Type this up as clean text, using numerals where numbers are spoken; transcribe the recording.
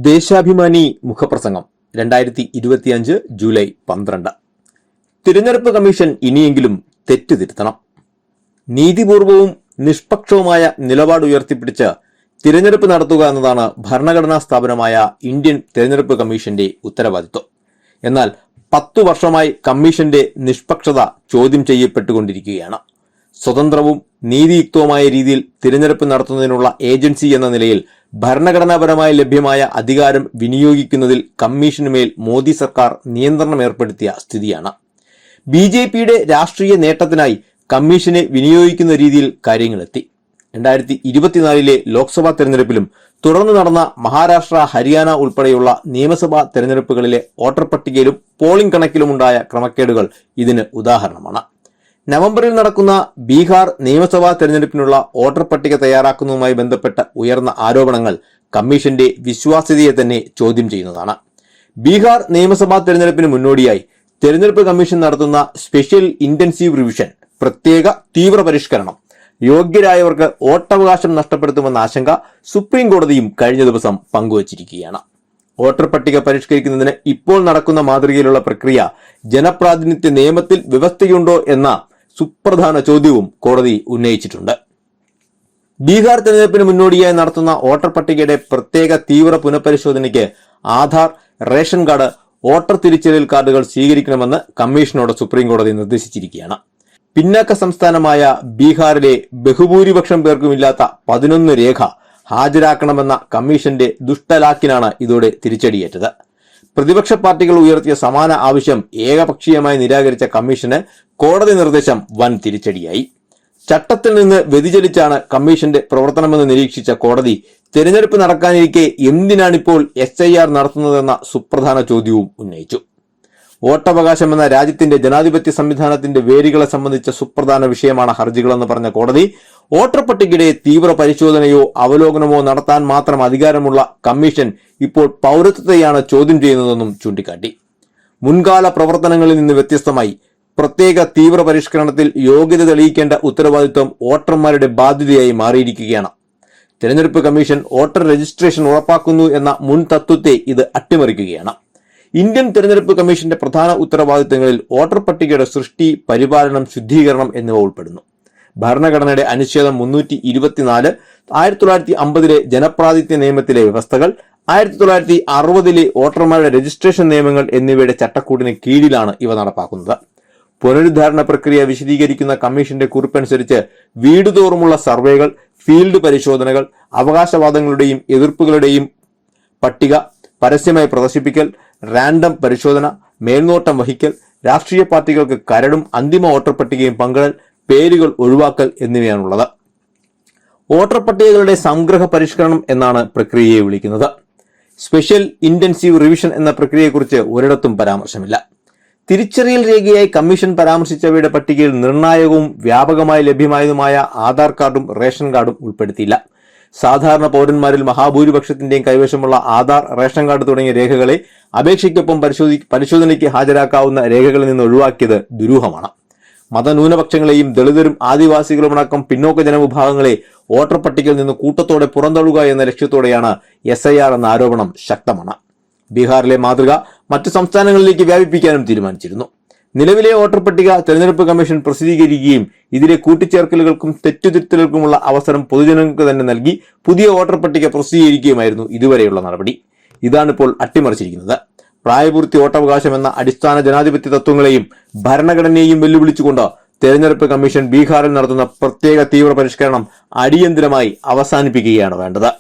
ദേശാഭിമാനി മുഖപ്രസംഗം 2025 ജൂലൈ 12. തിരഞ്ഞെടുപ്പ് കമ്മീഷൻ ഇനിയെങ്കിലും തെറ്റ് തിരുത്തണം. നീതിപൂർവവും നിഷ്പക്ഷവുമായ നിലപാട് ഉയർത്തിപ്പിടിച്ച് തിരഞ്ഞെടുപ്പ് നടത്തുക എന്നതാണ് ഭരണഘടനാ സ്ഥാപനമായ ഇന്ത്യൻ തിരഞ്ഞെടുപ്പ് കമ്മീഷന്റെ ഉത്തരവാദിത്വം. എന്നാൽ 10 വർഷമായി കമ്മീഷന്റെ നിഷ്പക്ഷത ചോദ്യം ചെയ്യപ്പെട്ടുകൊണ്ടിരിക്കുകയാണ്. സ്വതന്ത്രവും നീതിയുക്തവുമായ രീതിയിൽ തിരഞ്ഞെടുപ്പ് നടത്തുന്നതിനുള്ള ഏജൻസി എന്ന നിലയിൽ ഭരണഘടനാപരമായി ലഭ്യമായ അധികാരം വിനിയോഗിക്കുന്നതിൽ കമ്മീഷനുമേൽ മോദി സർക്കാർ നിയന്ത്രണം ഏർപ്പെടുത്തിയ സ്ഥിതിയാണ്. BJPയുടെ രാഷ്ട്രീയ നേട്ടത്തിനായി കമ്മീഷനെ വിനിയോഗിക്കുന്ന രീതിയിൽ കാര്യങ്ങളെത്തി. 2024 ലോക്സഭാ തെരഞ്ഞെടുപ്പിലും തുടർന്ന് നടന്ന മഹാരാഷ്ട്ര, ഹരിയാന ഉൾപ്പെടെയുള്ള നിയമസഭാ തെരഞ്ഞെടുപ്പുകളിലെ വോട്ടർ പട്ടികയിലും പോളിംഗ് കണക്കിലുമുണ്ടായ ക്രമക്കേടുകൾ ഇതിന് ഉദാഹരണമാണ്. നവംബറിൽ നടക്കുന്ന ബീഹാർ നിയമസഭാ തെരഞ്ഞെടുപ്പിനുള്ള വോട്ടർ പട്ടിക തയ്യാറാക്കുന്നതുമായി ബന്ധപ്പെട്ട ഉയർന്ന ആരോപണങ്ങൾ കമ്മീഷന്റെ വിശ്വാസ്യതയെ തന്നെ ചോദ്യം ചെയ്യുന്നതാണ്. ബീഹാർ നിയമസഭാ തെരഞ്ഞെടുപ്പിന് മുന്നോടിയായി തെരഞ്ഞെടുപ്പ് കമ്മീഷൻ നടത്തുന്ന സ്പെഷ്യൽ ഇന്റൻസീവ് റിവിഷൻ, പ്രത്യേക തീവ്ര പരിഷ്കരണം യോഗ്യരായവർക്ക് വോട്ടവകാശം നഷ്ടപ്പെടുത്തുമെന്ന ആശങ്ക സുപ്രീം കോടതിയും കഴിഞ്ഞ ദിവസം പങ്കുവച്ചിരിക്കുകയാണ്. വോട്ടർ പട്ടിക പരിഷ്കരിക്കുന്നതിന് ഇപ്പോൾ നടക്കുന്ന മാതൃകയിലുള്ള പ്രക്രിയ ജനപ്രാതിനിധ്യ നിയമത്തിൽ വ്യവസ്ഥയുണ്ടോ എന്ന സുപ്രധാന ചോദ്യവും കോടതി ഉന്നയിച്ചിട്ടുണ്ട്. ബീഹാർ തെരഞ്ഞെടുപ്പിന് മുന്നോടിയായി നടത്തുന്ന വോട്ടർ പട്ടികയുടെ പ്രത്യേക തീവ്ര പുനഃപരിശോധനയ്ക്ക് ആധാർ, റേഷൻ കാർഡ്, വോട്ടർ തിരിച്ചറിയൽ കാർഡുകൾ സ്വീകരിക്കണമെന്ന് കമ്മീഷനോട് സുപ്രീം കോടതി നിർദ്ദേശിച്ചിരിക്കുകയാണ്. പിന്നാക്ക സംസ്ഥാനമായ ബീഹാറിലെ ബഹുഭൂരിപക്ഷം പേർക്കുമില്ലാത്ത 11 രേഖ ഹാജരാക്കണമെന്ന കമ്മീഷന്റെ ദുഷ്ടലാക്കിനാണ് ഇതോടെ തിരിച്ചടിയേറ്റത്. പ്രതിപക്ഷ പാർട്ടികൾ ഉയർത്തിയ സമാന ആവശ്യം ഏകപക്ഷീയമായി നിരാകരിച്ച കമ്മീഷന് കോടതി നിർദ്ദേശം വൻ തിരിച്ചടിയായി. ചട്ടത്തിൽ നിന്ന് വ്യതിചലിച്ചാണ് കമ്മീഷന്റെ പ്രവർത്തനമെന്ന് നിരീക്ഷിച്ച കോടതി തെരഞ്ഞെടുപ്പ് നടക്കാനിരിക്കെ എന്തിനാണിപ്പോൾ SIR നടത്തുന്നതെന്ന സുപ്രധാന ചോദ്യവും ഉന്നയിച്ചു. വോട്ടവകാശം എന്ന രാജ്യത്തിന്റെ ജനാധിപത്യ സംവിധാനത്തിന്റെ വേരുകളെ സംബന്ധിച്ച സുപ്രധാന വിഷയമാണ് ഹർജികളെന്ന് പറഞ്ഞ കോടതി, വോട്ടർ പട്ടികയുടെ തീവ്ര പരിശോധനയോ അവലോകനമോ നടത്താൻ മാത്രം അധികാരമുള്ള കമ്മീഷൻ ഇപ്പോൾ പൗരത്വത്തെയാണ് ചോദ്യം ചെയ്യുന്നതെന്നും ചൂണ്ടിക്കാട്ടി. മുൻകാല പ്രവർത്തനങ്ങളിൽ നിന്ന് വ്യത്യസ്തമായി പ്രത്യേക തീവ്ര പരിഷ്കരണത്തിൽ യോഗ്യത തെളിയിക്കേണ്ട ഉത്തരവാദിത്വം വോട്ടർമാരുടെ ബാധ്യതയായി മാറിയിരിക്കുകയാണ്. തെരഞ്ഞെടുപ്പ് കമ്മീഷൻ വോട്ടർ രജിസ്ട്രേഷൻ ഉറപ്പാക്കുന്നു എന്ന മുൻ തത്വത്തെ ഇത് അട്ടിമറിക്കുകയാണ്. ഇന്ത്യൻ തെരഞ്ഞെടുപ്പ് കമ്മീഷന്റെ പ്രധാന ഉത്തരവാദിത്തങ്ങളിൽ വോട്ടർ പട്ടികയുടെ സൃഷ്ടി, പരിപാലനം, ശുദ്ധീകരണം എന്നിവ ഉൾപ്പെടുന്നു. ഭരണഘടനയുടെ അനുച്ഛേദം 324, 1950 ജനപ്രാതിനിധ്യ നിയമത്തിലെ വ്യവസ്ഥകൾ, 1960 വോട്ടർമാരുടെ രജിസ്ട്രേഷൻ നിയമങ്ങൾ എന്നിവയുടെ ചട്ടക്കൂടിന് കീഴിലാണ് ഇവ നടപ്പാക്കുന്നത്. പുനരുദ്ധാരണ പ്രക്രിയ വിശദീകരിക്കുന്ന കമ്മീഷന്റെ കുറിപ്പനുസരിച്ച് വീടുതോറുമുള്ള സർവേകൾ, ഫീൽഡ് പരിശോധനകൾ, അവകാശവാദങ്ങളുടെയും എതിർപ്പുകളുടെയും പട്ടിക പരസ്യമായി പ്രദർശിപ്പിക്കൽ, റാൻഡം പരിശോധന, മേൽനോട്ടം വഹിക്കൽ, രാഷ്ട്രീയ പാർട്ടികൾക്ക് കരടും അന്തിമ വോട്ടർ പട്ടികയും പങ്കിടൽ, പേരുകൾ ഒഴിവാക്കൽ എന്നിവയാണുള്ളത്. വോട്ടർ പട്ടികകളുടെ സംഗ്രഹ പരിഷ്കരണം എന്നാണ് പ്രക്രിയയെ വിളിക്കുന്നത്. സ്പെഷ്യൽ ഇന്റൻസീവ് റിവിഷൻ എന്ന പ്രക്രിയയെക്കുറിച്ച് ഒരിടത്തും പരാമർശമില്ല. തിരിച്ചറിയൽ രേഖയായി കമ്മീഷൻ പരാമർശിച്ചവയുടെ പട്ടികയിൽ നിർണായകവും വ്യാപകമായി ലഭ്യമായതുമായ ആധാർ കാർഡും റേഷൻ കാർഡും ഉൾപ്പെടുത്തിയില്ല. സാധാരണ പൗരന്മാരിൽ മഹാഭൂരിപക്ഷത്തിന്റെയും കൈവശമുള്ള ആധാർ, റേഷൻ കാർഡ് തുടങ്ങിയ രേഖകളെ അപേക്ഷയ്ക്കൊപ്പം പരിശോധനയ്ക്ക് ഹാജരാക്കാവുന്ന രേഖകളിൽ നിന്ന് ഒഴിവാക്കിയത് ദുരൂഹമാണ്. മതന്യൂനപക്ഷങ്ങളെയും ദളിതരും ആദിവാസികളുമടക്കം പിന്നോക്ക ജനവിഭാഗങ്ങളെ വോട്ടർ പട്ടികയിൽ നിന്ന് കൂട്ടത്തോടെ പുറന്തള്ളുക എന്ന ലക്ഷ്യത്തോടെയാണ് SIR എന്ന ആരോപണം ശക്തമാണ്. ബീഹാറിലെ മാതൃക മറ്റു സംസ്ഥാനങ്ങളിലേക്ക് വ്യാപിപ്പിക്കാനും തീരുമാനിച്ചിരുന്നു. നിലവിലെ വോട്ടർ പട്ടിക തെരഞ്ഞെടുപ്പ് കമ്മീഷൻ പ്രസിദ്ധീകരിക്കുകയും ഇതിലെ കൂട്ടിച്ചേർക്കലുകൾക്കും തെറ്റുതിരുത്തലുകൾക്കുമുള്ള അവസരം പൊതുജനങ്ങൾക്ക് തന്നെ നൽകി പുതിയ വോട്ടർ പട്ടിക പ്രസിദ്ധീകരിക്കുകയുമായിരുന്നു ഇതുവരെയുള്ള നടപടി. ഇതാണിപ്പോൾ അട്ടിമറിച്ചിരിക്കുന്നത്. പ്രായപൂർത്തി വോട്ടവകാശം എന്ന അടിസ്ഥാന ജനാധിപത്യ തത്വങ്ങളെയും ഭരണഘടനയെയും വെല്ലുവിളിച്ചുകൊണ്ട് തെരഞ്ഞെടുപ്പ് കമ്മീഷൻ ബീഹാറിൽ നടത്തുന്ന പ്രത്യേക തീവ്ര പരിഷ്കരണം അടിയന്തരമായി അവസാനിപ്പിക്കുകയാണ് വേണ്ടത്.